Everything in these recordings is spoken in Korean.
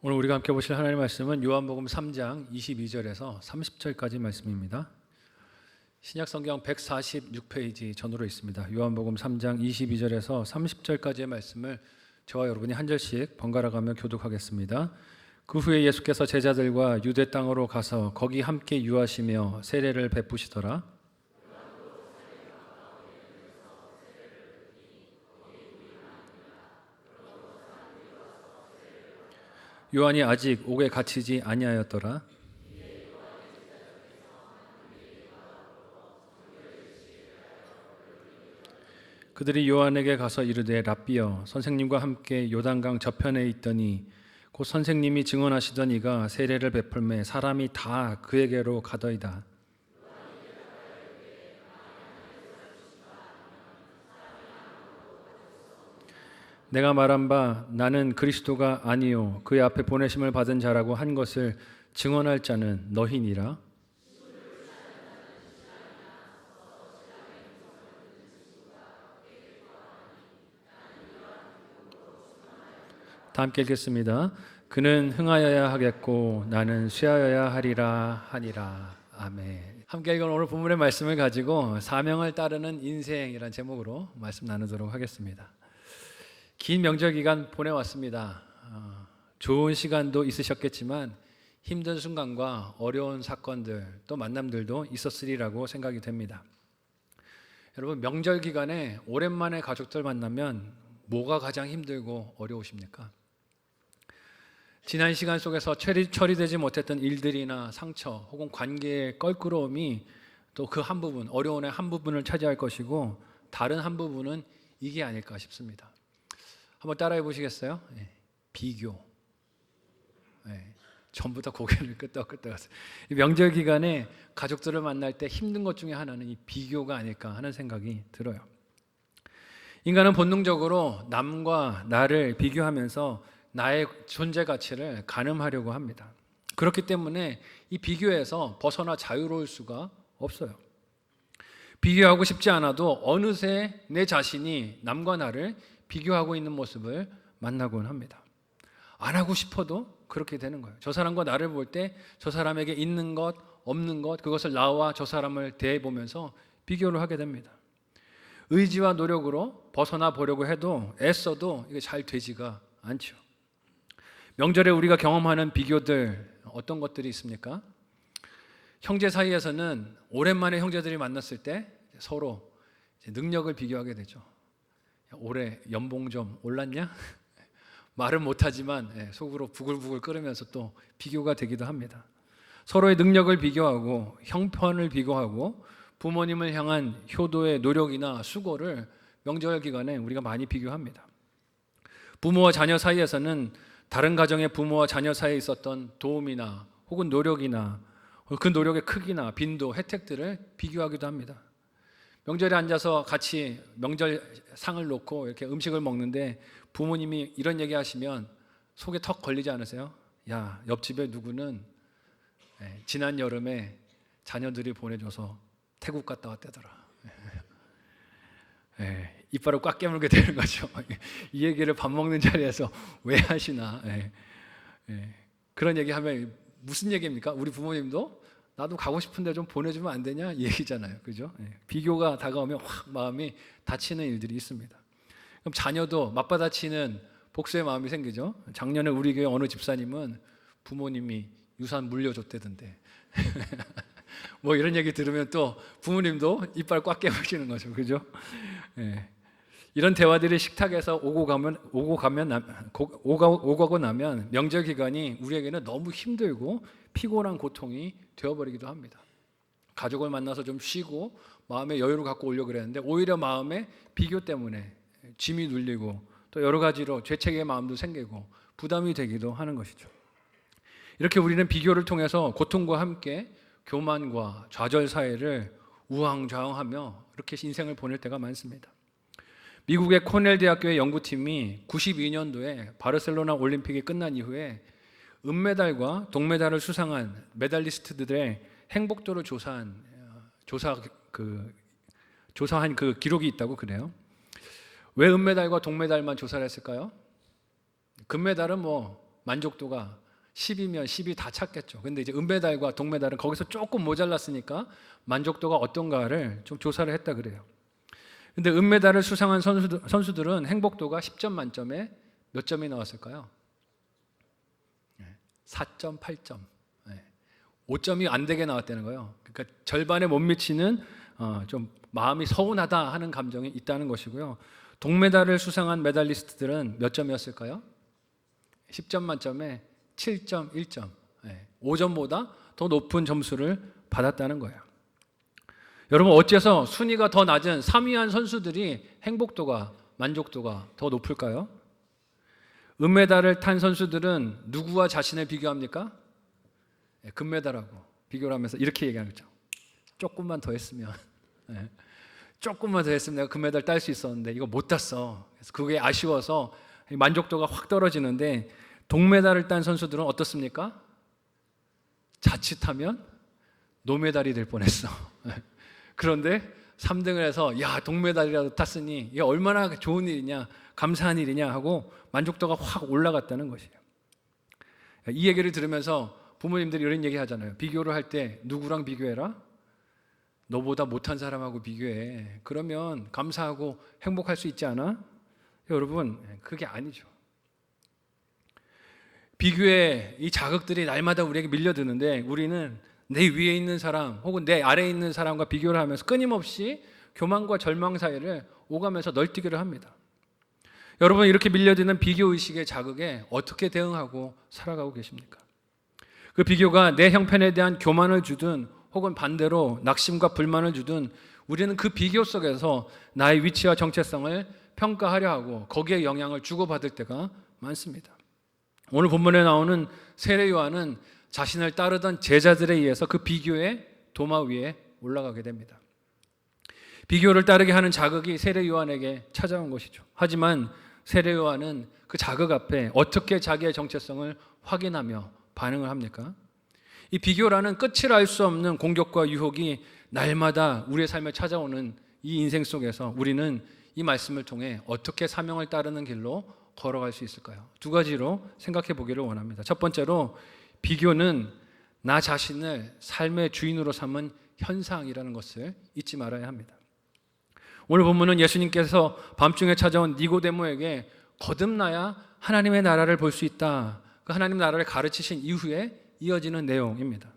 오늘 우리가 함께 보실 하나님의 말씀은 요한복음 3장 22절에서 30절까지 말씀입니다. 신약성경 146페이지 전으로 있습니다. 요한복음 3장 22절에서 30절까지의 말씀을 저와 여러분이 한 절씩 번갈아가며 교독하겠습니다. 그 후에 예수께서 제자들과 유대 땅으로 가서 거기 함께 유하시며 세례를 베푸시더라. 요한이 아직 옥에 갇히지 아니하였더라. 그들이 요한에게 가서 이르되 랍비여 선생님과 함께 요단강 저편에 있더니 곧 선생님이 증언하시던 이가 세례를 베풀매 사람이 다 그에게로 가더이다. 내가 말한 바 나는 그리스도가 아니요 그의 앞에 보내심을 받은 자라고 한 것을 증언할 자는 너희니라. 다 함께 읽겠습니다. 그는 흥하여야 하겠고 나는 쇠하여야 하리라 하니라. 아멘. 함께 읽은 오늘 본문의 말씀을 가지고 사명을 따르는 인생이란 제목으로 말씀 나누도록 하겠습니다. 긴 명절 기간 보내왔습니다. 좋은 시간도 있으셨겠지만 힘든 순간과 어려운 사건들 또 만남들도 있었으리라고 생각이 됩니다. 여러분, 명절 기간에 오랜만에 가족들 만나면 뭐가 가장 힘들고 어려우십니까? 지난 시간 속에서 처리되지 못했던 일들이나 상처 혹은 관계의 껄끄러움이 또 그 한 부분, 어려움의 한 부분을 차지할 것이고 다른 한 부분은 이게 아닐까 싶습니다. 한번 따라해 보시겠어요? 비교. 전부 다 고개를 끄덕끄덕. 명절 기간에 가족들을 만날 때 힘든 것 중에 하나는 이 비교가 아닐까 하는 생각이 들어요. 인간은 본능적으로 남과 나를 비교하면서 나의 존재 가치를 가늠하려고 합니다. 그렇기 때문에 이 비교에서 벗어나 자유로울 수가 없어요. 비교하고 싶지 않아도 어느새 내 자신이 남과 나를 비교하고 있는 모습을 만나곤 합니다. 안 하고 싶어도 그렇게 되는 거예요. 저 사람과 나를 볼 때 저 사람에게 있는 것, 없는 것, 그것을 나와 저 사람을 대해보면서 비교를 하게 됩니다. 의지와 노력으로 벗어나 보려고 해도 애써도 이게 잘 되지가 않죠. 명절에 우리가 경험하는 비교들 어떤 것들이 있습니까? 형제 사이에서는 오랜만에 형제들이 만났을 때 서로 능력을 비교하게 되죠. 올해 연봉 좀 올랐냐? 말은 못하지만 속으로 부글부글 끓으면서 또 비교가 되기도 합니다. 서로의 능력을 비교하고 형편을 비교하고 부모님을 향한 효도의 노력이나 수고를 명절 기간에 우리가 많이 비교합니다. 부모와 자녀 사이에서는 다른 가정의 부모와 자녀 사이에 있었던 도움이나 혹은 노력이나 그 노력의 크기나 빈도, 혜택들을 비교하기도 합니다. 명절에 앉아서 같이 명절 상을 놓고 이렇게 음식을 먹는데 부모님이 이런 얘기 하시면 속에 턱 걸리지 않으세요? 야, 옆집에 누구는 지난 여름에 자녀들이 보내줘서 태국 갔다 왔다더라. 이빨을 꽉 깨물게 되는 거죠. 이 얘기를 밥 먹는 자리에서 왜 하시나. 그런 얘기하면 무슨 얘기입니까? 우리 부모님도 나도 가고 싶은데 좀 보내주면 안 되냐? 이 얘기잖아요. 그죠? 비교가 다가오면 확 마음이 다치는 일들이 있습니다. 그럼 자녀도 맞받아치는 복수의 마음이 생기죠. 작년에 우리 교회 어느 집사님은 부모님이 유산 물려줬대던데 뭐 이런 얘기 들으면 또 부모님도 이빨 꽉 깨무시는 거죠. 그죠? 이런 대화들이 식탁에서 오고 가고 나면 명절 기간이 우리에게는 너무 힘들고 피곤한 고통이 되어버리기도 합니다. 가족을 만나서 좀 쉬고 마음의 여유를 갖고 오려고 그랬는데 오히려 마음에 비교 때문에 짐이 눌리고 또 여러 가지로 죄책의 마음도 생기고 부담이 되기도 하는 것이죠. 이렇게 우리는 비교를 통해서 고통과 함께 교만과 좌절 사이를 우왕좌왕하며 이렇게 인생을 보낼 때가 많습니다. 미국의 코넬 대학교의 연구팀이 92년도에 바르셀로나 올림픽이 끝난 이후에 은메달과 동메달을 수상한 메달리스트들의 행복도를 조사한 그 기록이 있다고 그래요. 왜 은메달과 동메달만 조사를 했을까요? 금메달은 만족도가 10이면 10이 다 찼겠죠. 근데 이제 은메달과 동메달은 거기서 조금 모자랐으니까 만족도가 어떤가를 좀 조사를 했다 그래요. 근데 은메달을 수상한 선수들은 행복도가 10점 만점에 몇 점이 나왔을까요? 4.8점. 5점이 안 되게 나왔다는 거예요. 그러니까 절반에 못 미치는 좀 마음이 서운하다 하는 감정이 있다는 것이고요. 동메달을 수상한 메달리스트들은 몇 점이었을까요? 10점 만점에 7.1점. 5점보다 더 높은 점수를 받았다는 거예요. 여러분, 어째서 순위가 더 낮은 3위한 선수들이 행복도가, 만족도가 더 높을까요? 은메달을 탄 선수들은 누구와 자신을 비교합니까? 금메달하고 비교를 하면서 이렇게 얘기하는 거죠. 조금만 더 했으면, 조금만 더 했으면 내가 금메달 딸 수 있었는데 이거 못 땄어. 그래서 그게 아쉬워서 만족도가 확 떨어지는데, 동메달을 딴 선수들은 어떻습니까? 자칫하면 노메달이 될 뻔했어. 그런데 3등을 해서 야, 동메달이라도 탔으니 이게 얼마나 좋은 일이냐, 감사한 일이냐 하고 만족도가 확 올라갔다는 것이에요. 이 얘기를 들으면서 부모님들이 이런 얘기 하잖아요. 비교를 할 때 누구랑 비교해라? 너보다 못한 사람하고 비교해. 그러면 감사하고 행복할 수 있지 않아? 여러분, 그게 아니죠. 비교의 이 자극들이 날마다 우리에게 밀려드는데, 우리는 내 위에 있는 사람 혹은 내 아래에 있는 사람과 비교를 하면서 끊임없이 교만과 절망 사이를 오가면서 널뛰기를 합니다. 여러분, 이렇게 밀려드는 비교의식의 자극에 어떻게 대응하고 살아가고 계십니까? 그 비교가 내 형편에 대한 교만을 주든 혹은 반대로 낙심과 불만을 주든, 우리는 그 비교 속에서 나의 위치와 정체성을 평가하려 하고 거기에 영향을 주고받을 때가 많습니다. 오늘 본문에 나오는 세례 요한은 자신을 따르던 제자들에 의해서 그 비교의 도마 위에 올라가게 됩니다. 비교를 따르게 하는 자극이 세례 요한에게 찾아온 것이죠. 하지만 세례 요한은 그 자극 앞에 어떻게 자기의 정체성을 확인하며 반응을 합니까? 이 비교라는 끝을 알 수 없는 공격과 유혹이 날마다 우리의 삶에 찾아오는 이 인생 속에서 우리는 이 말씀을 통해 어떻게 사명을 따르는 길로 걸어갈 수 있을까요? 두 가지로 생각해 보기를 원합니다. 첫 번째로, 비교는 나 자신을 삶의 주인으로 삼은 현상이라는 것을 잊지 말아야 합니다. 오늘 본문은 예수님께서 밤중에 찾아온 니고데모에게 거듭나야 하나님의 나라를 볼 수 있다, 그 하나님 나라를 가르치신 이후에 이어지는 내용입니다.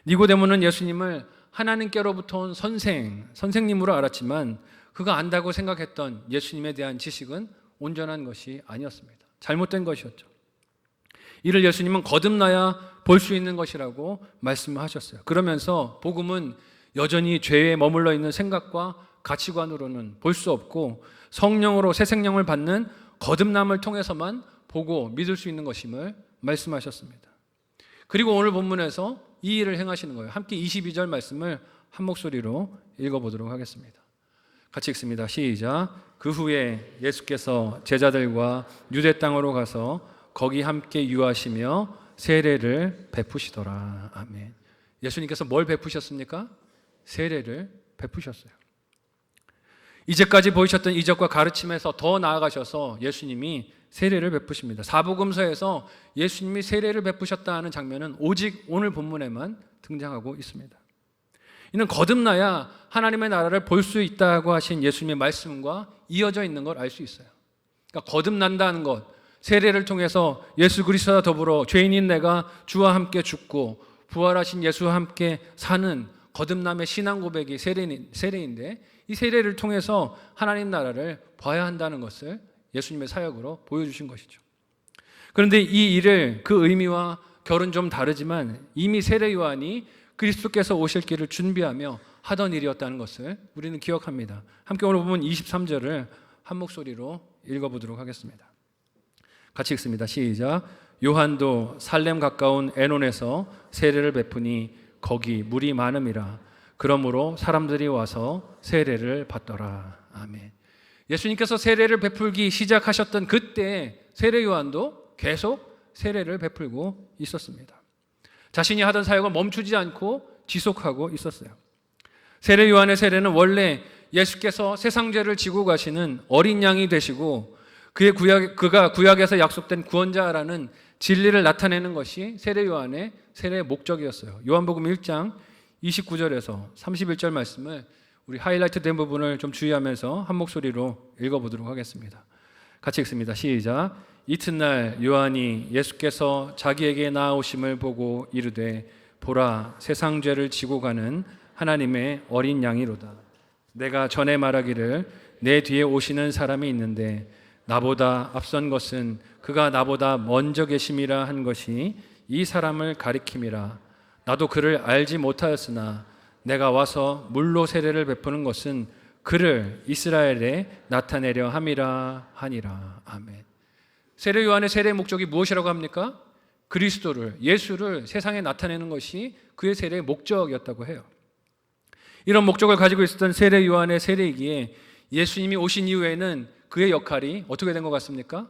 니고데모는 예수님을 하나님께로부터 온 선생님으로 알았지만 그가 안다고 생각했던 예수님에 대한 지식은 온전한 것이 아니었습니다. 잘못된 것이었죠. 이를 예수님은 거듭나야 볼 수 있는 것이라고 말씀하셨어요. 그러면서 복음은 여전히 죄에 머물러 있는 생각과 가치관으로는 볼 수 없고 성령으로 새 생명을 받는 거듭남을 통해서만 보고 믿을 수 있는 것임을 말씀하셨습니다. 그리고 오늘 본문에서 이 일을 행하시는 거예요. 함께 22절 말씀을 한 목소리로 읽어보도록 하겠습니다. 같이 읽습니다. 시작. 그 후에 예수께서 제자들과 유대 땅으로 가서 거기 함께 유하시며 세례를 베푸시더라. 아멘. 예수님께서 뭘 베푸셨습니까? 세례를 베푸셨어요. 이제까지 보이셨던 이적과 가르침에서 더 나아가셔서 예수님이 세례를 베푸십니다. 사복음서에서 예수님이 세례를 베푸셨다는 장면은 오직 오늘 본문에만 등장하고 있습니다. 이는 거듭나야 하나님의 나라를 볼 수 있다고 하신 예수님의 말씀과 이어져 있는 걸 알 수 있어요. 그러니까 거듭난다는 것, 세례를 통해서 예수 그리스도와 더불어 죄인인 내가 주와 함께 죽고 부활하신 예수와 함께 사는 거듭남의 신앙 고백이 세례인데, 이 세례를 통해서 하나님 나라를 봐야 한다는 것을 예수님의 사역으로 보여주신 것이죠. 그런데 이 일을, 그 의미와 결은 좀 다르지만 이미 세례 요한이 그리스도께서 오실 길을 준비하며 하던 일이었다는 것을 우리는 기억합니다. 함께 오늘 보면 23절을 한 목소리로 읽어보도록 하겠습니다. 같이 읽습니다. 시작. 요한도 살렘 가까운 에논에서 세례를 베푸니 거기 물이 많음이라. 그러므로 사람들이 와서 세례를 받더라. 아멘. 예수님께서 세례를 베풀기 시작하셨던 그때 세례 요한도 계속 세례를 베풀고 있었습니다. 자신이 하던 사역을 멈추지 않고 지속하고 있었어요. 세례 요한의 세례는 원래 예수께서 세상 죄를 지고 가시는 어린 양이 되시고 그가 구약에서 약속된 구원자라는 진리를 나타내는 것이 세례 요한의 세례의 목적이었어요. 요한복음 1장 29절에서 31절 말씀을 우리 하이라이트 된 부분을 좀 주의하면서 한 목소리로 읽어보도록 하겠습니다. 같이 읽습니다. 시작. 이튿날 요한이 예수께서 자기에게 나아오심을 보고 이르되 보라, 세상 죄를 지고 가는 하나님의 어린 양이로다. 내가 전에 말하기를 내 뒤에 오시는 사람이 있는데 나보다 앞선 것은 그가 나보다 먼저 계심이라 한 것이 이 사람을 가리킴이라. 나도 그를 알지 못하였으나 내가 와서 물로 세례를 베푸는 것은 그를 이스라엘에 나타내려 함이라 하니라. 아멘. 세례 요한의 세례의 목적이 무엇이라고 합니까? 그리스도를, 예수를 세상에 나타내는 것이 그의 세례의 목적이었다고 해요. 이런 목적을 가지고 있었던 세례 요한의 세례이기에 예수님이 오신 이후에는 그의 역할이 어떻게 된 것 같습니까?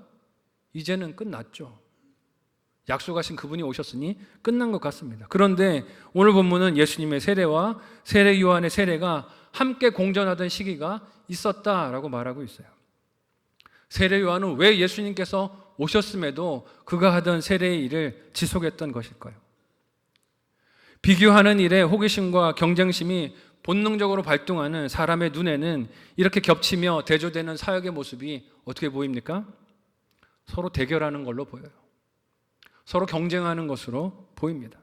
이제는 끝났죠. 약속하신 그분이 오셨으니 끝난 것 같습니다. 그런데 오늘 본문은 예수님의 세례와 세례 요한의 세례가 함께 공존하던 시기가 있었다라고 말하고 있어요. 세례 요한은 왜 예수님께서 오셨음에도 그가 하던 세례의 일을 지속했던 것일까요? 비교하는 일에 호기심과 경쟁심이 본능적으로 발동하는 사람의 눈에는 이렇게 겹치며 대조되는 사역의 모습이 어떻게 보입니까? 서로 대결하는 걸로 보여요. 서로 경쟁하는 것으로 보입니다.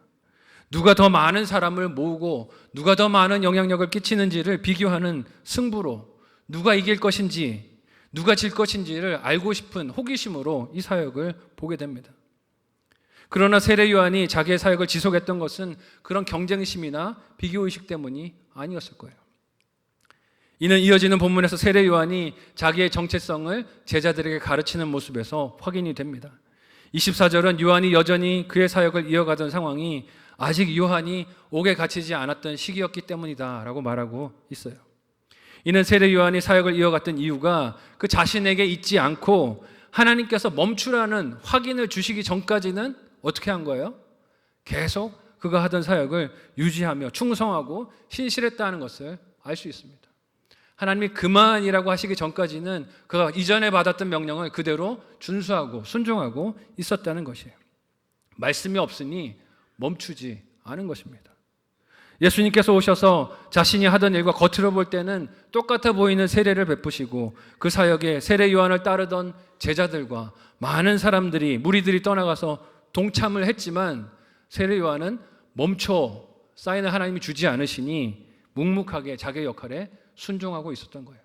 누가 더 많은 사람을 모으고 누가 더 많은 영향력을 끼치는지를 비교하는 승부로, 누가 이길 것인지 누가 질 것인지를 알고 싶은 호기심으로 이 사역을 보게 됩니다. 그러나 세례 요한이 자기의 사역을 지속했던 것은 그런 경쟁심이나 비교의식 때문이 아니었을 거예요. 이는 이어지는 본문에서 세례 요한이 자기의 정체성을 제자들에게 가르치는 모습에서 확인이 됩니다. 24절은 요한이 여전히 그의 사역을 이어가던 상황이 아직 요한이 옥에 갇히지 않았던 시기였기 때문이다 라고 말하고 있어요. 이는 세례 요한이 사역을 이어갔던 이유가 그 자신에게 있지 않고 하나님께서 멈추라는 확인을 주시기 전까지는 어떻게 한 거예요? 계속 그가 하던 사역을 유지하며 충성하고 신실했다는 것을 알 수 있습니다. 하나님이 그만이라고 하시기 전까지는 그가 이전에 받았던 명령을 그대로 준수하고 순종하고 있었다는 것이에요. 말씀이 없으니 멈추지 않은 것입니다. 예수님께서 오셔서 자신이 하던 일과 겉으로 볼 때는 똑같아 보이는 세례를 베푸시고 그 사역에 세례 요한을 따르던 제자들과 많은 사람들이, 무리들이 떠나가서 동참을 했지만 세례 요한은 멈춰 사인을 하나님이 주지 않으시니 묵묵하게 자기의 역할에 순종하고 있었던 거예요.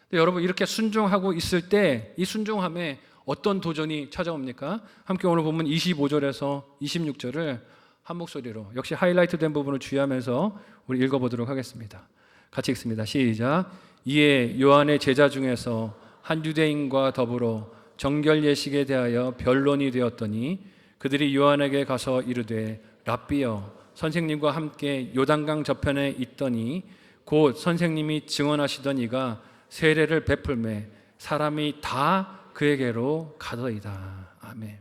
근데 여러분, 이렇게 순종하고 있을 때 이 순종함에 어떤 도전이 찾아옵니까? 함께 오늘 본문 25절에서 26절을 한 목소리로 역시 하이라이트 된 부분을 주의하면서 우리 읽어보도록 하겠습니다. 같이 읽습니다. 시작. 이에 요한의 제자 중에서 한 유대인과 더불어 정결 예식에 대하여 변론이 되었더니 그들이 요한에게 가서 이르되 랍비여, 선생님과 함께 요단강 저편에 있더니 곧 선생님이 증언하시던 이가 세례를 베풀매 사람이 다 그에게로 가더이다. 아멘.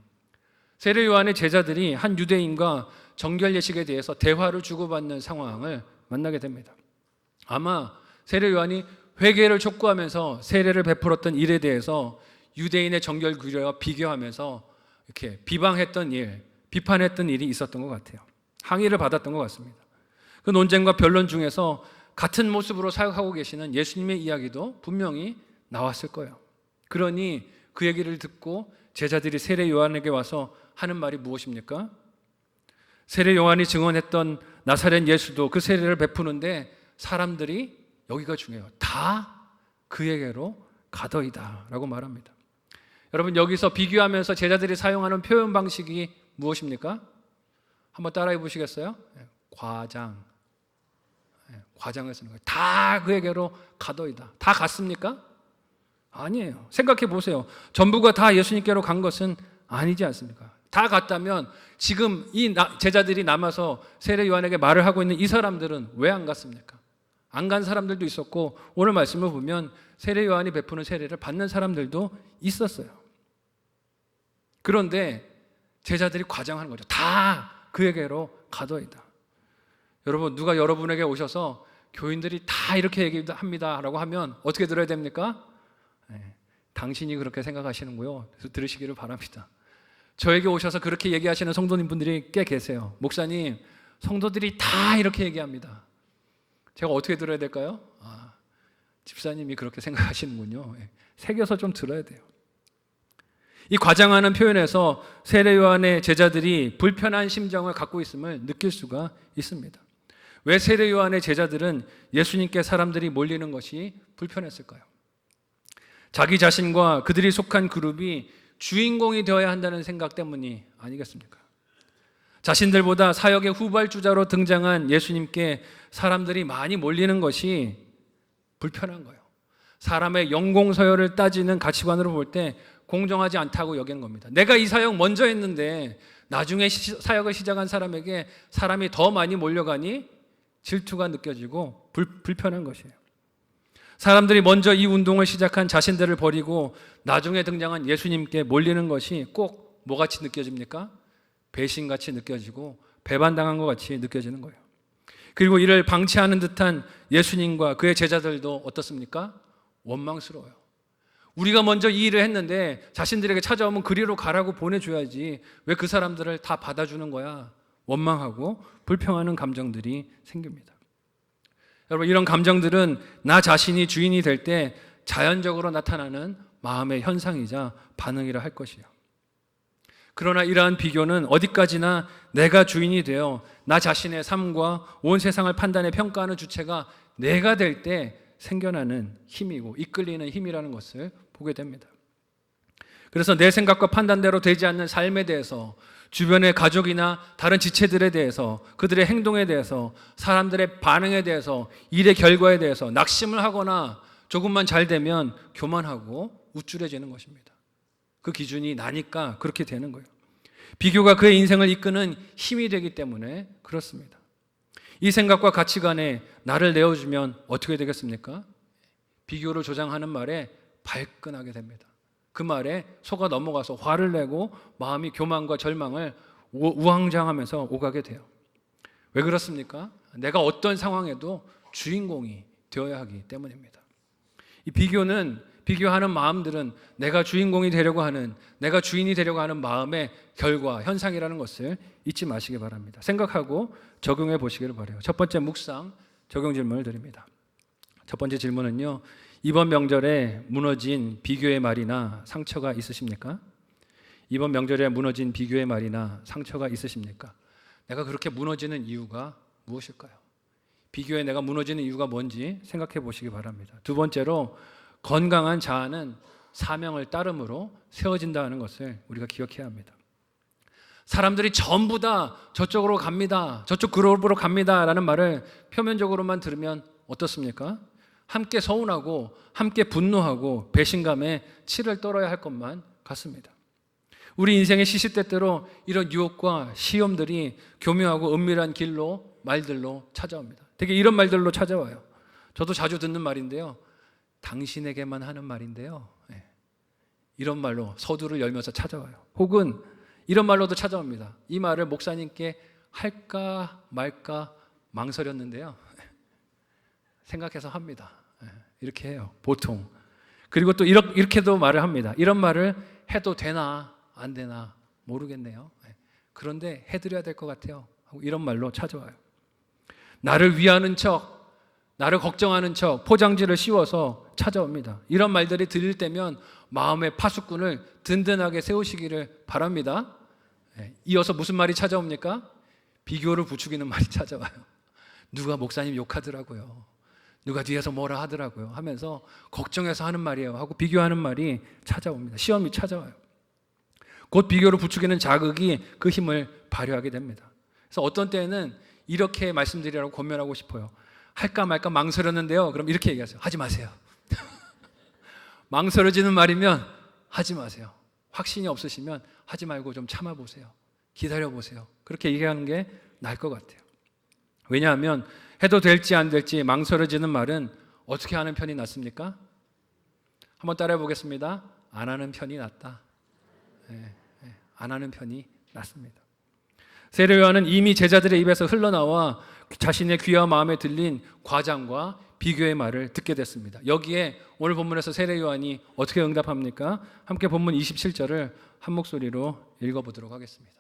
세례 요한의 제자들이 한 유대인과 정결 예식에 대해서 대화를 주고받는 상황을 만나게 됩니다. 아마 세례 요한이 회개를 촉구하면서 세례를 베풀었던 일에 대해서 유대인의 정결 규례와 비교하면서 이렇게 비방했던 일, 비판했던 일이 있었던 것 같아요. 항의를 받았던 것 같습니다. 그 논쟁과 변론 중에서 같은 모습으로 사역하고 계시는 예수님의 이야기도 분명히 나왔을 거예요. 그러니 그 얘기를 듣고 제자들이 세례 요한에게 와서 하는 말이 무엇입니까? 세례 요한이 증언했던 나사렛 예수도 그 세례를 베푸는데 사람들이, 여기가 중요해요, 다 그에게로 가더이다 라고 말합니다. 여러분, 여기서 비교하면서 제자들이 사용하는 표현 방식이 무엇입니까? 한번 따라해 보시겠어요? 과장. 과장을 쓰는 거예요. 다 그에게로 가더이다. 다 갔습니까? 아니에요. 생각해 보세요. 전부가 다 예수님께로 간 것은 아니지 않습니까? 다 갔다면 지금 이 제자들이 남아서 세례 요한에게 말을 하고 있는 이 사람들은 왜 안 갔습니까? 안 간 사람들도 있었고 오늘 말씀을 보면 세례 요한이 베푸는 세례를 받는 사람들도 있었어요. 그런데 제자들이 과장하는 거죠. 다 그에게로 가더이다. 여러분, 누가 여러분에게 오셔서 교인들이 다 이렇게 얘기합니다 라고 하면 어떻게 들어야 됩니까? 당신이 그렇게 생각하시는고요. 그래서 들으시기를 바랍니다. 저에게 오셔서 그렇게 얘기하시는 성도님분들이 꽤 계세요. 목사님, 성도들이 다 이렇게 얘기합니다. 제가 어떻게 들어야 될까요? 집사님이 그렇게 생각하시는군요. 새겨서 좀 들어야 돼요. 이 과장하는 표현에서 세례 요한의 제자들이 불편한 심정을 갖고 있음을 느낄 수가 있습니다. 왜 세례 요한의 제자들은 예수님께 사람들이 몰리는 것이 불편했을까요? 자기 자신과 그들이 속한 그룹이 주인공이 되어야 한다는 생각 때문이 아니겠습니까? 자신들보다 사역의 후발주자로 등장한 예수님께 사람들이 많이 몰리는 것이 불편한 거예요. 사람의 연공서열을 따지는 가치관으로 볼 때 공정하지 않다고 여기는 겁니다. 내가 이 사역 먼저 했는데 나중에 사역을 시작한 사람에게 사람이 더 많이 몰려가니 질투가 느껴지고 불편한 것이에요. 사람들이 먼저 이 운동을 시작한 자신들을 버리고 나중에 등장한 예수님께 몰리는 것이 꼭 뭐같이 느껴집니까? 배신같이 느껴지고 배반당한 것 같이 느껴지는 거예요. 그리고 이를 방치하는 듯한 예수님과 그의 제자들도 어떻습니까? 원망스러워요. 우리가 먼저 이 일을 했는데 자신들에게 찾아오면 그리로 가라고 보내줘야지 왜 그 사람들을 다 받아주는 거야? 원망하고 불평하는 감정들이 생깁니다. 여러분, 이런 감정들은 나 자신이 주인이 될 때 자연적으로 나타나는 마음의 현상이자 반응이라 할 것이에요. 그러나 이러한 비교는 어디까지나 내가 주인이 되어 나 자신의 삶과 온 세상을 판단해 평가하는 주체가 내가 될 때 생겨나는 힘이고 이끌리는 힘이라는 것을 보게 됩니다. 그래서 내 생각과 판단대로 되지 않는 삶에 대해서, 주변의 가족이나 다른 지체들에 대해서, 그들의 행동에 대해서, 사람들의 반응에 대해서, 일의 결과에 대해서 낙심을 하거나 조금만 잘 되면 교만하고 우쭐해지는 것입니다. 그 기준이 나니까 그렇게 되는 거예요. 비교가 그의 인생을 이끄는 힘이 되기 때문에 그렇습니다. 이 생각과 가치관에 나를 내어주면 어떻게 되겠습니까? 비교를 조장하는 말에 발끈하게 됩니다. 그 말에 속아 넘어가서 화를 내고 마음이 교만과 절망을 우왕좌왕하면서 오가게 돼요. 왜 그렇습니까? 내가 어떤 상황에도 주인공이 되어야 하기 때문입니다. 이 비교하는 마음들은 내가 주인공이 되려고 하는, 내가 주인이 되려고 하는 마음의 결과, 현상이라는 것을 잊지 마시기 바랍니다. 생각하고 적용해 보시기를 바라요. 첫 번째 묵상, 적용 질문을 드립니다. 첫 번째 질문은요, 이번 명절에 무너진 비교의 말이나 상처가 있으십니까? 이번 명절에 무너진 비교의 말이나 상처가 있으십니까? 내가 그렇게 무너지는 이유가 무엇일까요? 비교에 내가 무너지는 이유가 뭔지 생각해 보시기 바랍니다. 두 번째로, 건강한 자아는 사명을 따름으로 세워진다는 것을 우리가 기억해야 합니다. 사람들이 전부 다 저쪽으로 갑니다, 저쪽 그룹으로 갑니다 라는 말을 표면적으로만 들으면 어떻습니까? 함께 서운하고 함께 분노하고 배신감에 치를 떨어야 할 것만 같습니다. 우리 인생의 시시때때로 이런 유혹과 시험들이 교묘하고 은밀한 길로, 말들로 찾아옵니다. 되게 이런 말들로 찾아와요. 저도 자주 듣는 말인데요, 당신에게만 하는 말인데요, 이런 말로 서두를 열면서 찾아와요. 혹은 이런 말로도 찾아옵니다. 이 말을 목사님께 할까 말까 망설였는데요, 생각해서 합니다. 이렇게 해요, 보통. 그리고 또 이렇게도 말을 합니다. 이런 말을 해도 되나 안 되나 모르겠네요. 그런데 해드려야 될 것 같아요. 이런 말로 찾아와요. 나를 위하는 척, 나를 걱정하는 척, 포장지를 씌워서 찾아옵니다. 이런 말들이 들릴 때면 마음의 파수꾼을 든든하게 세우시기를 바랍니다. 이어서 무슨 말이 찾아옵니까? 비교를 부추기는 말이 찾아와요. 누가 목사님 욕하더라고요, 누가 뒤에서 뭐라 하더라고요 하면서 걱정해서 하는 말이에요 하고 비교하는 말이 찾아옵니다. 시험이 찾아와요. 곧 비교를 부추기는 자극이 그 힘을 발휘하게 됩니다. 그래서 어떤 때는 이렇게 말씀드리라고 권면하고 싶어요. 할까 말까 망설였는데요, 그럼 이렇게 얘기하세요. 하지 마세요. 망설여지는 말이면 하지 마세요. 확신이 없으시면 하지 말고 좀 참아보세요. 기다려보세요. 그렇게 얘기하는 게 나을 것 같아요. 왜냐하면 해도 될지 안 될지 망설여지는 말은 어떻게 하는 편이 낫습니까? 한번 따라해 보겠습니다. 안 하는 편이 낫다. 안 하는 편이 낫습니다. 세례 요한은 이미 제자들의 입에서 흘러나와 자신의 귀와 마음에 들린 과장과 비교의 말을 듣게 됐습니다. 여기에 오늘 본문에서 세례 요한이 어떻게 응답합니까? 함께 본문 27절을 한 목소리로 읽어보도록 하겠습니다.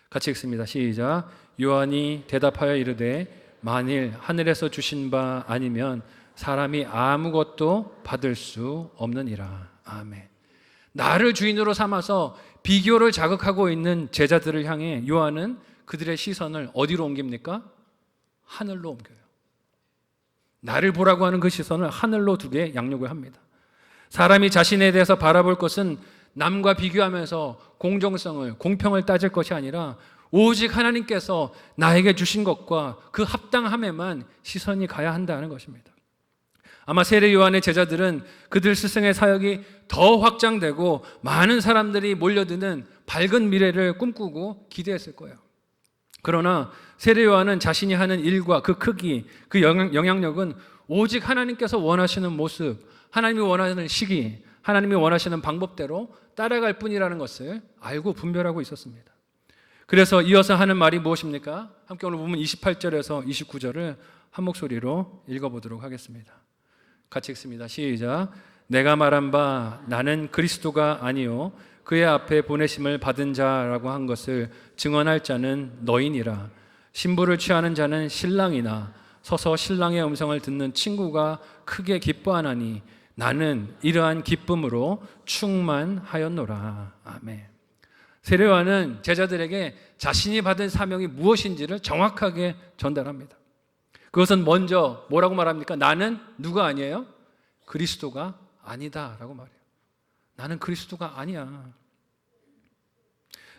같이 읽습니다. 시작. 요한이 대답하여 이르되 만일 하늘에서 주신 바 아니면 사람이 아무것도 받을 수 없느니라. 아멘. 나를 주인으로 삼아서 비교를 자극하고 있는 제자들을 향해 요한은 그들의 시선을 어디로 옮깁니까? 하늘로 옮겨요. 나를 보라고 하는 그 시선을 하늘로 두게 양육을 합니다. 사람이 자신에 대해서 바라볼 것은 남과 비교하면서 공정성을, 공평을 따질 것이 아니라 오직 하나님께서 나에게 주신 것과 그 합당함에만 시선이 가야 한다는 것입니다. 아마 세례 요한의 제자들은 그들 스승의 사역이 더 확장되고 많은 사람들이 몰려드는 밝은 미래를 꿈꾸고 기대했을 거예요. 그러나 세례 요한은 자신이 하는 일과 그 크기, 그 영향력은 오직 하나님께서 원하시는 모습, 하나님이 원하는 시기, 하나님이 원하시는 방법대로 따라갈 뿐이라는 것을 알고 분별하고 있었습니다. 그래서 이어서 하는 말이 무엇입니까? 함께 오늘 보면 28절에서 29절을 한 목소리로 읽어보도록 하겠습니다. 같이 읽습니다. 시작. 내가 말한 바 나는 그리스도가 아니요 그의 앞에 보내심을 받은 자라고 한 것을 증언할 자는 너희니라. 신부를 취하는 자는 신랑이나 서서 신랑의 음성을 듣는 친구가 크게 기뻐하나니 나는 이러한 기쁨으로 충만하였노라. 아멘. 세례 요한은 제자들에게 자신이 받은 사명이 무엇인지를 정확하게 전달합니다. 그것은 먼저 뭐라고 말합니까? 나는 누가 아니에요? 그리스도가 아니다 라고 말해요. 나는 그리스도가 아니야.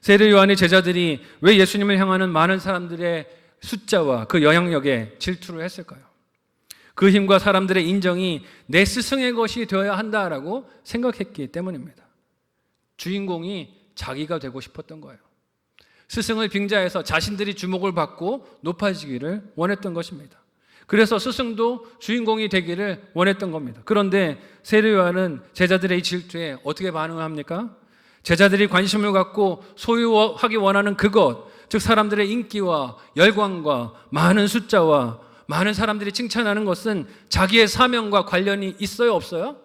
세례 요한의 제자들이 왜 예수님을 향하는 많은 사람들의 숫자와 그 영향력에 질투를 했을까요? 그 힘과 사람들의 인정이 내 스승의 것이 되어야 한다라고 생각했기 때문입니다. 주인공이 자기가 되고 싶었던 거예요. 스승을 빙자해서 자신들이 주목을 받고 높아지기를 원했던 것입니다. 그래서 스승도 주인공이 되기를 원했던 겁니다. 그런데 세례 요한은 제자들의 이 질투에 어떻게 반응을 합니까? 제자들이 관심을 갖고 소유하기 원하는 그것, 즉 사람들의 인기와 열광과 많은 숫자와 많은 사람들이 칭찬하는 것은 자기의 사명과 관련이 있어요, 없어요?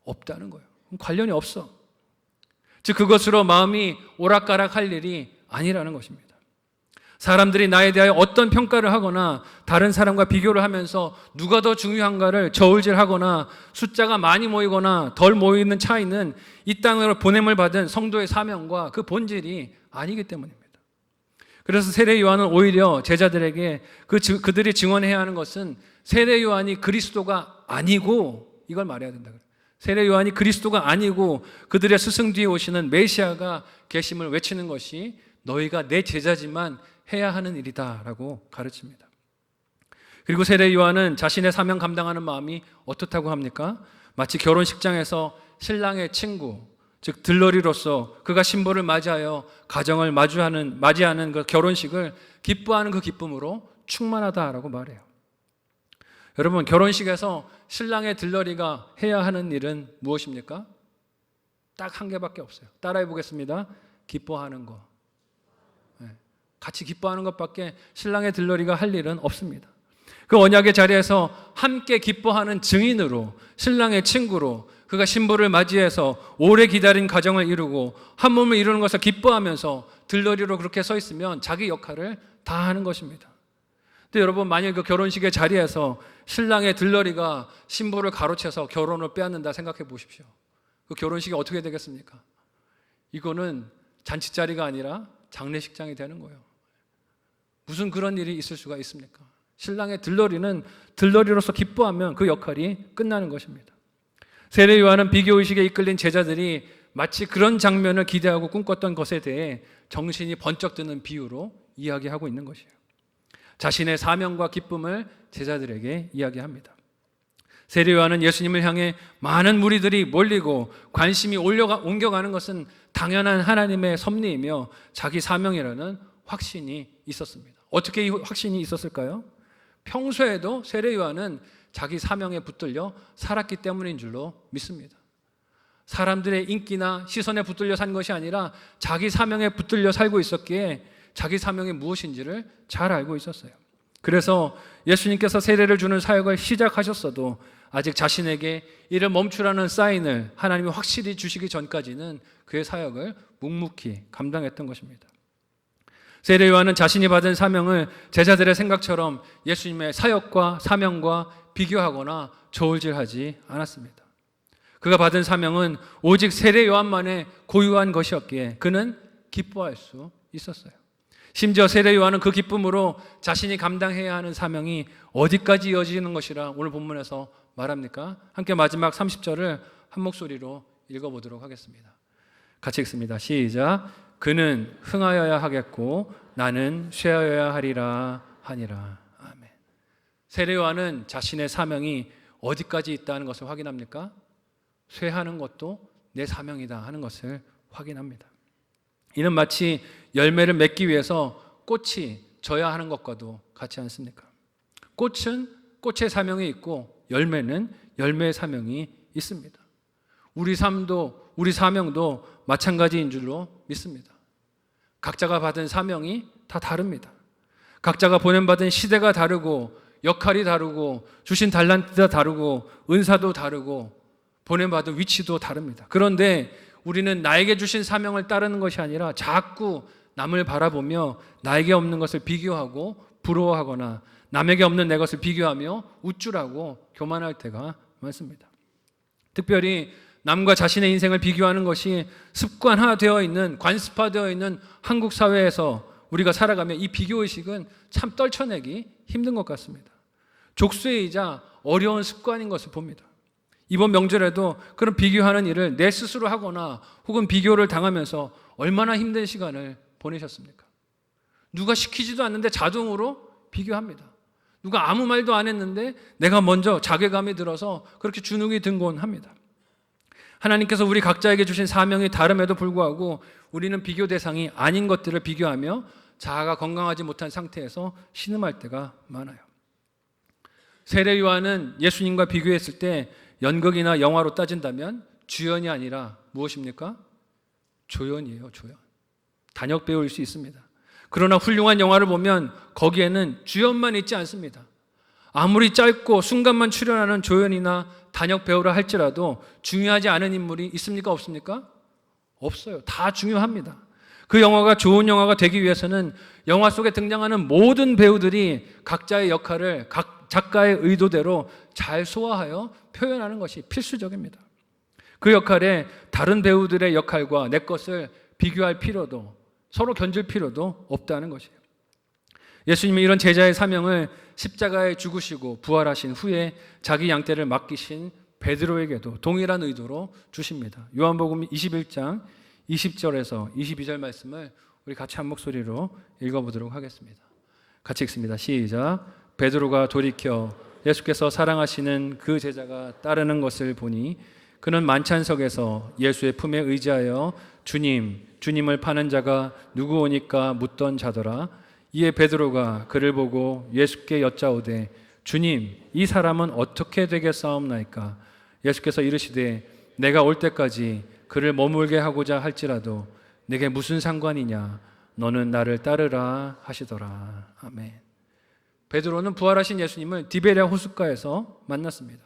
없다는 거예요. 관련이 없어. 즉 그것으로 마음이 오락가락할 일이 아니라는 것입니다. 사람들이 나에 대하여 어떤 평가를 하거나 다른 사람과 비교를 하면서 누가 더 중요한가를 저울질하거나 숫자가 많이 모이거나 덜 모이는 차이는 이 땅으로 보냄을 받은 성도의 사명과 그 본질이 아니기 때문입니다. 그래서 세례 요한은 오히려 제자들에게 그들이 증언해야 하는 것은 세례 요한이 그리스도가 아니고 이걸 말해야 된다. 세례 요한이 그리스도가 아니고 그들의 스승 뒤에 오시는 메시아가 계심을 외치는 것이 너희가 내 제자지만 해야 하는 일이다라고 가르칩니다. 그리고 세례 요한은 자신의 사명 감당하는 마음이 어떻다고 합니까? 마치 결혼식장에서 신랑의 친구, 즉 들러리로서 그가 신부를 맞이하여 가정을 맞이하는 그 결혼식을 기뻐하는 그 기쁨으로 충만하다라고 말해요. 여러분, 결혼식에서 신랑의 들러리가 해야 하는 일은 무엇입니까? 딱 한 개밖에 없어요. 따라해 보겠습니다. 기뻐하는 거. 같이 기뻐하는 것밖에 신랑의 들러리가 할 일은 없습니다. 그 언약의 자리에서 함께 기뻐하는 증인으로, 신랑의 친구로 그가 신부를 맞이해서 오래 기다린 가정을 이루고 한 몸을 이루는 것을 기뻐하면서 들러리로 그렇게 서 있으면 자기 역할을 다 하는 것입니다. 근데 여러분, 만약 그 결혼식의 자리에서 신랑의 들러리가 신부를 가로채서 결혼을 빼앗는다 생각해 보십시오. 그 결혼식이 어떻게 되겠습니까? 이거는 잔치자리가 아니라 장례식장이 되는 거예요. 무슨 그런 일이 있을 수가 있습니까? 신랑의 들러리는 들러리로서 기뻐하면 그 역할이 끝나는 것입니다. 세례 요한은 비교의식에 이끌린 제자들이 마치 그런 장면을 기대하고 꿈꿨던 것에 대해 정신이 번쩍 드는 비유로 이야기하고 있는 것이에요. 자신의 사명과 기쁨을 제자들에게 이야기합니다. 세례 요한은 예수님을 향해 많은 무리들이 몰리고 관심이 옮겨가는 것은 당연한 하나님의 섭리이며 자기 사명이라는 확신이 있었습니다. 어떻게 이 확신이 있었을까요? 평소에도 세례 요한은 자기 사명에 붙들려 살았기 때문인 줄로 믿습니다. 사람들의 인기나 시선에 붙들려 산 것이 아니라 자기 사명에 붙들려 살고 있었기에 자기 사명이 무엇인지를 잘 알고 있었어요. 그래서 예수님께서 세례를 주는 사역을 시작하셨어도 아직 자신에게 이를 멈추라는 사인을 하나님이 확실히 주시기 전까지는 그의 사역을 묵묵히 감당했던 것입니다. 세례 요한은 자신이 받은 사명을 제자들의 생각처럼 예수님의 사역과 사명과 비교하거나 저울질하지 않았습니다. 그가 받은 사명은 오직 세례 요한만의 고유한 것이었기에 그는 기뻐할 수 있었어요. 심지어 세례 요한은 그 기쁨으로 자신이 감당해야 하는 사명이 어디까지 이어지는 것이라 오늘 본문에서 말합니까? 함께 마지막 30절을 한 목소리로 읽어보도록 하겠습니다. 같이 읽습니다. 시작. 그는 흥하여야 하겠고 나는 쇠하여야 하리라 하니라. 아멘. 세례 요한은 자신의 사명이 어디까지 있다는 것을 확인합니까? 쇠하는 것도 내 사명이다 하는 것을 확인합니다. 이는 마치 열매를 맺기 위해서 꽃이 져야 하는 것과도 같지 않습니까? 꽃은 꽃의 사명이 있고 열매는 열매의 사명이 있습니다. 우리 삶도 우리 사명도 마찬가지인 줄로 믿습니다. 각자가 받은 사명이 다 다릅니다. 각자가 보냄받은 시대가 다르고 역할이 다르고 주신 달란트가 다르고 은사도 다르고 보냄받은 위치도 다릅니다. 그런데 우리는 나에게 주신 사명을 따르는 것이 아니라 자꾸 남을 바라보며 나에게 없는 것을 비교하고 부러워하거나 남에게 없는 내 것을 비교하며 우쭐하고 교만할 때가 많습니다. 특별히 남과 자신의 인생을 비교하는 것이 습관화되어 있는, 관습화되어 있는 한국 사회에서 우리가 살아가며 이 비교의식은 참 떨쳐내기 힘든 것 같습니다. 족쇄이자 어려운 습관인 것을 봅니다. 이번 명절에도 그런 비교하는 일을 내 스스로 하거나 혹은 비교를 당하면서 얼마나 힘든 시간을 보내셨습니까? 누가 시키지도 않는데 자동으로 비교합니다. 누가 아무 말도 안 했는데 내가 먼저 자괴감이 들어서 그렇게 주눅이 든곤합니다. 하나님께서 우리 각자에게 주신 사명이 다름에도 불구하고 우리는 비교 대상이 아닌 것들을 비교하며 자아가 건강하지 못한 상태에서 신음할 때가 많아요. 세례 요한은 예수님과 비교했을 때 연극이나 영화로 따진다면 주연이 아니라 무엇입니까? 조연이에요, 조연. 단역 배우일 수 있습니다. 그러나 훌륭한 영화를 보면 거기에는 주연만 있지 않습니다. 아무리 짧고 순간만 출연하는 조연이나 단역 배우라 할지라도 중요하지 않은 인물이 있습니까? 없습니까? 없어요. 다 중요합니다. 그 영화가 좋은 영화가 되기 위해서는 영화 속에 등장하는 모든 배우들이 각자의 역할을 각 작가의 의도대로 잘 소화하여 표현하는 것이 필수적입니다. 그 역할에 다른 배우들의 역할과 내 것을 비교할 필요도 서로 견줄 필요도 없다는 것이에요. 예수님이 이런 제자의 사명을 십자가에 죽으시고 부활하신 후에 자기 양떼를 맡기신 베드로에게도 동일한 의도로 주십니다. 요한복음 21장 20절에서 22절 말씀을 우리 같이 한 목소리로 읽어보도록 하겠습니다. 같이 읽습니다. 시작. 베드로가 돌이켜 예수께서 사랑하시는 그 제자가 따르는 것을 보니 그는 만찬석에서 예수의 품에 의지하여 주님을 파는 자가 누구오니까 묻던 자더라. 이에 베드로가 그를 보고 예수께 여짜오되 주님, 이 사람은 어떻게 되겠사옵나이까? 예수께서 이르시되 내가 올 때까지 그를 머물게 하고자 할지라도 내게 무슨 상관이냐? 너는 나를 따르라 하시더라. 아멘. 베드로는 부활하신 예수님을 디베랴 호숫가에서 만났습니다.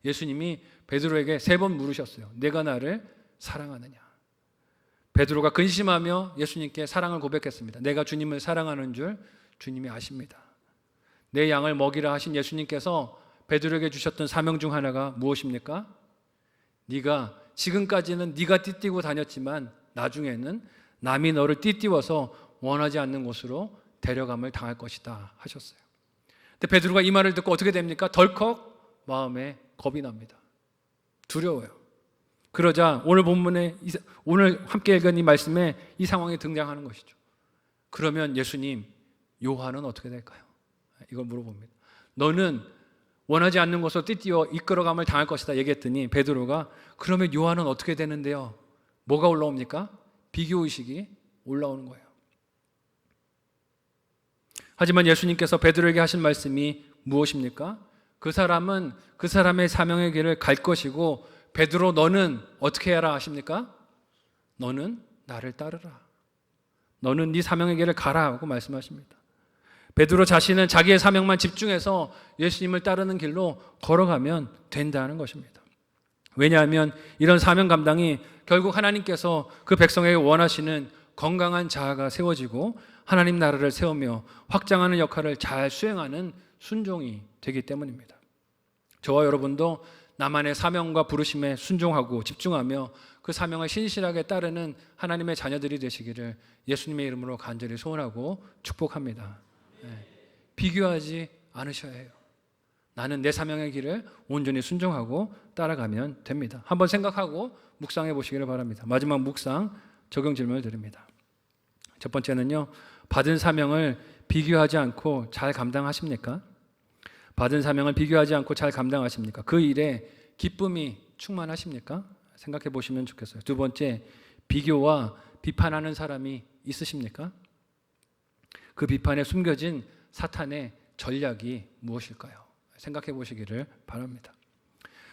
예수님이 베드로에게 3번 물으셨어요. 내가 나를 사랑하느냐? 베드로가 근심하며 예수님께 사랑을 고백했습니다. 내가 주님을 사랑하는 줄 주님이 아십니다. 내 양을 먹이라 하신 예수님께서 베드로에게 주셨던 사명 중 하나가 무엇입니까? 네가 지금까지는 네가 띠띠고 다녔지만 나중에는 남이 너를 띠띠워서 원하지 않는 곳으로 데려감을 당할 것이다 하셨어요. 근데 베드로가 이 말을 듣고 어떻게 됩니까? 덜컥 마음에 겁이 납니다. 두려워요. 그러자 오늘 본문에 오늘 함께 읽은 이 말씀에 이 상황이 등장하는 것이죠. 그러면 예수님, 요한은 어떻게 될까요? 이걸 물어봅니다. 너는 원하지 않는 곳으로 띠띠어 이끌어감을 당할 것이다 얘기했더니 베드로가 그러면 요한은 어떻게 되는데요? 뭐가 올라옵니까? 비교의식이 올라오는 거예요. 하지만 예수님께서 베드로에게 하신 말씀이 무엇입니까? 그 사람은 그 사람의 사명의 길을 갈 것이고 베드로 너는 어떻게 해라 하십니까? 너는 나를 따르라. 너는 네 사명의 길을 가라 하고 말씀하십니다. 베드로 자신은 자기의 사명만 집중해서 예수님을 따르는 길로 걸어가면 된다는 것입니다. 왜냐하면 이런 사명 감당이 결국 하나님께서 그 백성에게 원하시는 건강한 자아가 세워지고 하나님 나라를 세우며 확장하는 역할을 잘 수행하는 순종이 되기 때문입니다. 저와 여러분도 나만의 사명과 부르심에 순종하고 집중하며 그 사명을 신실하게 따르는 하나님의 자녀들이 되시기를 예수님의 이름으로 간절히 소원하고 축복합니다. 비교하지 않으셔야 해요. 나는 내 사명의 길을 온전히 순종하고 따라가면 됩니다. 한번 생각하고 묵상해 보시기를 바랍니다. 마지막 묵상 적용 질문을 드립니다. 첫 번째는요, 받은 사명을 비교하지 않고 잘 감당하십니까? 받은 사명을 비교하지 않고 잘 감당하십니까? 그 일에 기쁨이 충만하십니까? 생각해 보시면 좋겠어요. 두 번째, 비교와 비판하는 사람이 있으십니까? 그 비판에 숨겨진 사탄의 전략이 무엇일까요? 생각해 보시기를 바랍니다.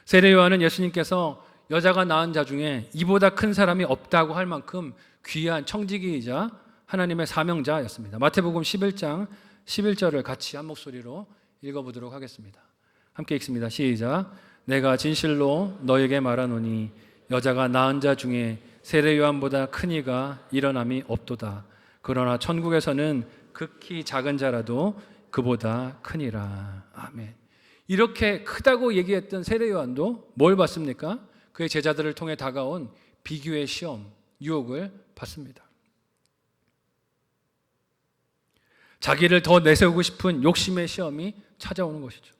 세례 요한은 예수님께서 여자가 낳은 자 중에 이보다 큰 사람이 없다고 할 만큼 귀한 청지기이자 하나님의 사명자였습니다. 마태복음 11장 11절을 같이 한 목소리로 읽어보도록 하겠습니다. 함께 읽습니다. 시작. 내가 진실로 너에게 말하노니 여자가 낳은 자 중에 세례 요한보다 큰 이가 일어남이 없도다. 그러나 천국에서는 극히 작은 자라도 그보다 크니라. 아멘. 이렇게 크다고 얘기했던 세례 요한도 뭘 받습니까? 그의 제자들을 통해 다가온 비교의 시험, 유혹을 받습니다. 자기를 더 내세우고 싶은 욕심의 시험이 찾아오는 것이죠.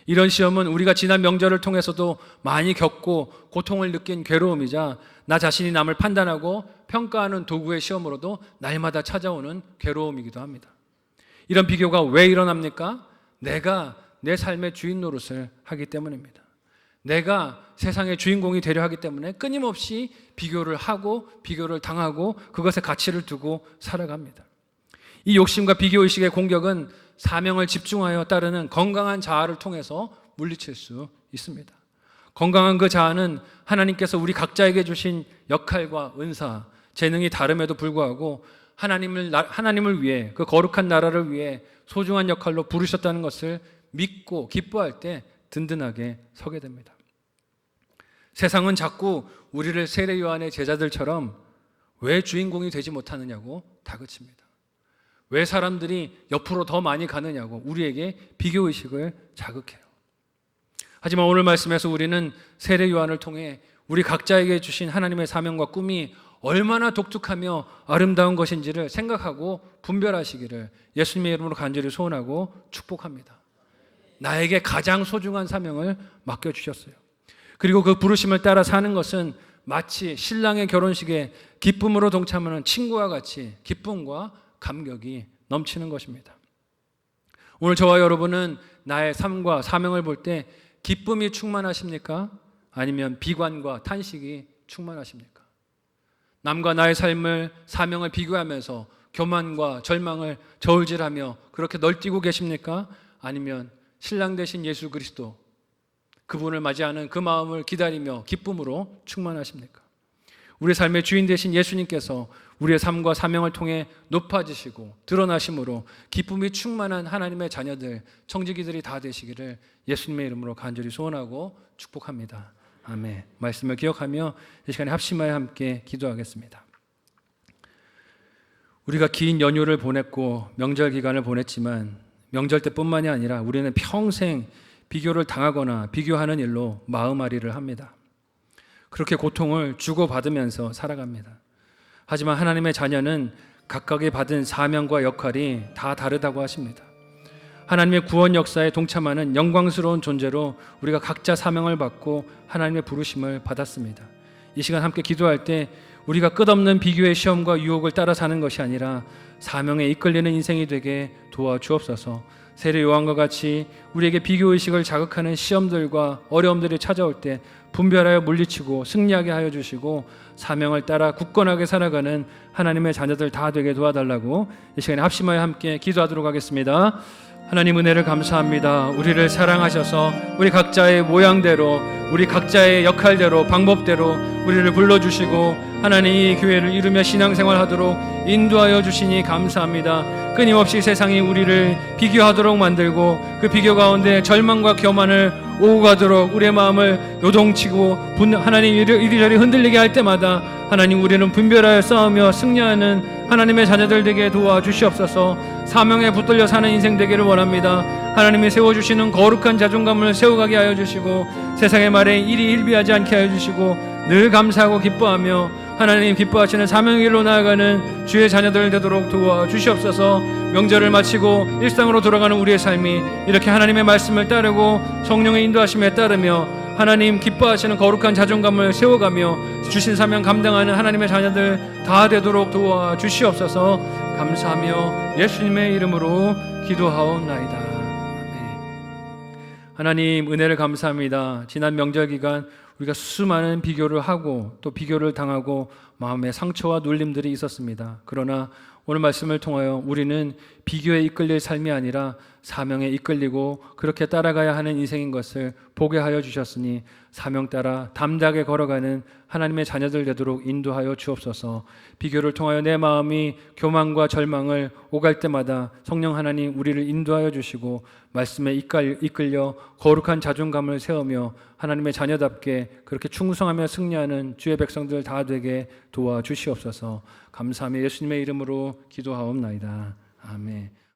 이런 시험은 우리가 지난 명절을 통해서도 많이 겪고 고통을 느낀 괴로움이자 나 자신이 남을 판단하고 평가하는 도구의 시험으로도 날마다 찾아오는 괴로움이기도 합니다. 이런 비교가 왜 일어납니까? 내가 내 삶의 주인 노릇을 하기 때문입니다. 내가 세상의 주인공이 되려 하기 때문에 끊임없이 비교를 하고 비교를 당하고 그것에 가치를 두고 살아갑니다. 이 욕심과 비교의식의 공격은 사명을 집중하여 따르는 건강한 자아를 통해서 물리칠 수 있습니다. 건강한 그 자아는 하나님께서 우리 각자에게 주신 역할과 은사, 재능이 다름에도 불구하고 하나님을 위해, 그 거룩한 나라를 위해 소중한 역할로 부르셨다는 것을 믿고 기뻐할 때 든든하게 서게 됩니다. 세상은 자꾸 우리를 세례 요한의 제자들처럼 왜 주인공이 되지 못하느냐고 다그칩니다. 왜 사람들이 옆으로 더 많이 가느냐고 우리에게 비교의식을 자극해요. 하지만 오늘 말씀에서 우리는 세례 요한을 통해 우리 각자에게 주신 하나님의 사명과 꿈이 얼마나 독특하며 아름다운 것인지를 생각하고 분별하시기를 예수님의 이름으로 간절히 소원하고 축복합니다. 나에게 가장 소중한 사명을 맡겨주셨어요. 그리고 그 부르심을 따라 사는 것은 마치 신랑의 결혼식에 기쁨으로 동참하는 친구와 같이 기쁨과 감격이 넘치는 것입니다. 오늘 저와 여러분은 나의 삶과 사명을 볼 때 기쁨이 충만하십니까? 아니면 비관과 탄식이 충만하십니까? 남과 나의 삶을, 사명을 비교하면서 교만과 절망을 저울질하며 그렇게 널뛰고 계십니까? 아니면 신랑 되신 예수 그리스도, 그분을 맞이하는 그 마음을 기다리며 기쁨으로 충만하십니까? 우리 삶의 주인 되신 예수님께서 우리의 삶과 사명을 통해 높아지시고 드러나심으로 기쁨이 충만한 하나님의 자녀들, 청지기들이 다 되시기를 예수님의 이름으로 간절히 소원하고 축복합니다. 아멘. 말씀을 기억하며 이 시간에 합심하여 함께 기도하겠습니다. 우리가 긴 연휴를 보냈고 명절 기간을 보냈지만 명절 때뿐만이 아니라 우리는 평생 비교를 당하거나 비교하는 일로 마음앓이를 합니다. 그렇게 고통을 주고받으면서 살아갑니다. 하지만 하나님의 자녀는 각각이 받은 사명과 역할이 다 다르다고 하십니다. 하나님의 구원 역사에 동참하는 영광스러운 존재로 우리가 각자 사명을 받고 하나님의 부르심을 받았습니다. 이 시간 함께 기도할 때 우리가 끝없는 비교의 시험과 유혹을 따라 사는 것이 아니라 사명에 이끌리는 인생이 되게 도와주옵소서. 세례 요한과 같이 우리에게 비교의식을 자극하는 시험들과 어려움들이 찾아올 때 분별하여 물리치고 승리하게 하여 주시고 사명을 따라 굳건하게 살아가는 하나님의 자녀들 다 되게 도와달라고 이 시간에 합심하여 함께 기도하도록 하겠습니다. 하나님 은혜를 감사합니다. 우리를 사랑하셔서 우리 각자의 모양대로, 우리 각자의 역할대로, 방법대로 우리를 불러주시고 하나님 이 교회를 이루며 신앙생활하도록 인도하여 주시니 감사합니다. 끊임없이 세상이 우리를 비교하도록 만들고 그 비교 가운데 절망과 교만을 오고 가도록 우리의 마음을 요동치고 하나님 이리저리 흔들리게 할 때마다 하나님 우리는 분별하여 싸우며 승리하는 하나님의 자녀들 되게 도와주시옵소서. 사명에 붙들려 사는 인생 되기를 원합니다. 하나님이 세워주시는 거룩한 자존감을 세워가게 하여 주시고 세상의 말에 일이 일비하지 않게 하여 주시고 늘 감사하고 기뻐하며 하나님 기뻐하시는 사명의 길로 나아가는 주의 자녀들 되도록 도와주시옵소서. 명절을 마치고 일상으로 돌아가는 우리의 삶이 이렇게 하나님의 말씀을 따르고 성령의 인도하심에 따르며 하나님 기뻐하시는 거룩한 자존감을 세워가며 주신 사명 감당하는 하나님의 자녀들 다 되도록 도와주시옵소서. 감사하며 예수님의 이름으로 기도하옵나이다. 아멘. 하나님 은혜를 감사합니다. 지난 명절 기간 우리가 수많은 비교를 하고 또 비교를 당하고 마음의 상처와 눌림들이 있었습니다. 그러나 오늘 말씀을 통하여 우리는 비교에 이끌릴 삶이 아니라 사명에 이끌리고 그렇게 따라가야 하는 인생인 것을 보게 하여 주셨으니 사명 따라 담대하게 걸어가는 하나님의 자녀들 되도록 인도하여 주옵소서. 비교를 통하여 내 마음이 교만과 절망을 오갈 때마다 성령 하나님 우리를 인도하여 주시고 말씀에 이끌려 거룩한 자존감을 세우며 하나님의 자녀답게 그렇게 충성하며 승리하는 주의 백성들 다 되게 도와주시옵소서. 감사하며 예수님의 이름으로 기도하옵나이다. 아멘.